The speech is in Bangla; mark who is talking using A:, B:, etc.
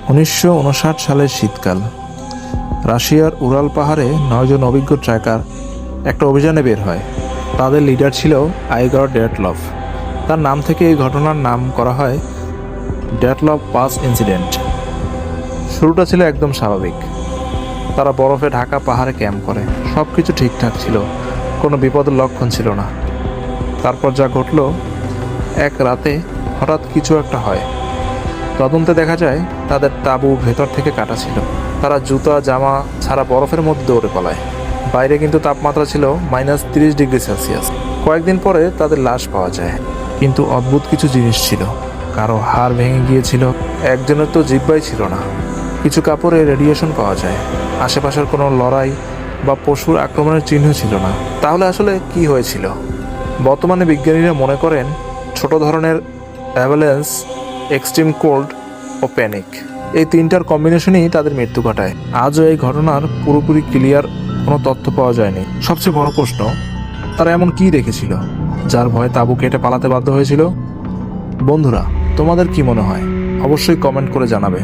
A: 1959 সালের শীতকাল। রাশিয়ার উরাল পাহাড়ে 9 জন অভিজ্ঞ ট্র্যাকার একটা অভিযানে বের হয়। তাদের লিডার ছিল আইগর ড্যাটলভ। তার নাম থেকে এই ঘটনার নাম করা হয় ড্যাটলভ পাস ইনসিডেন্ট। শুরুটা ছিল একদম স্বাভাবিক। তারা বরফে ঢাকা পাহাড়ে ক্যাম্প করে, সব কিছু ঠিকঠাক ছিল, কোনো বিপদের লক্ষণ ছিল না। তারপর যা ঘটল, এক রাতে হঠাৎ কিছু একটা হয়। তদন্তে দেখা যায় তাদের তাঁবু ভেতর থেকে কাটা ছিল। তারা জুতা জামা ছাড়া বরফের মধ্যে দৌড়ে পালায়। বাইরে কিন্তু তাপমাত্রা ছিল -30°C। কয়েকদিন পরে তাদের লাশ পাওয়া যায়, কিন্তু অদ্ভুত কিছু জিনিস ছিল। কারো হাড় ভেঙে গিয়েছিল, একজনের তো জিহ্বাই ছিল না। কিছু কাপড়ে রেডিয়েশন পাওয়া যায়। আশেপাশের কোনো লড়াই বা পশুর আক্রমণের চিহ্ন ছিল না। তাহলে আসলে কি হয়েছিল? বর্তমানে বিজ্ঞানীরা মনে করেন ছোট ধরনের অ্যাভালেন্স, এক্সট্রিম কোল্ড ও প্যানিক, এই তিনটার কম্বিনেশনই তাদের মৃত্যু ঘটায়। আজও এই ঘটনার পুরোপুরি ক্লিয়ার কোনো তথ্য পাওয়া যায়নি। সবচেয়ে বড় প্রশ্ন, তারা এমন কি দেখেছিল যার ভয়ে তাঁবু কেটে পালাতে বাধ্য হয়েছিল? বন্ধুরা, তোমাদের কি মনে হয়? অবশ্যই কমেন্ট করে জানাবে।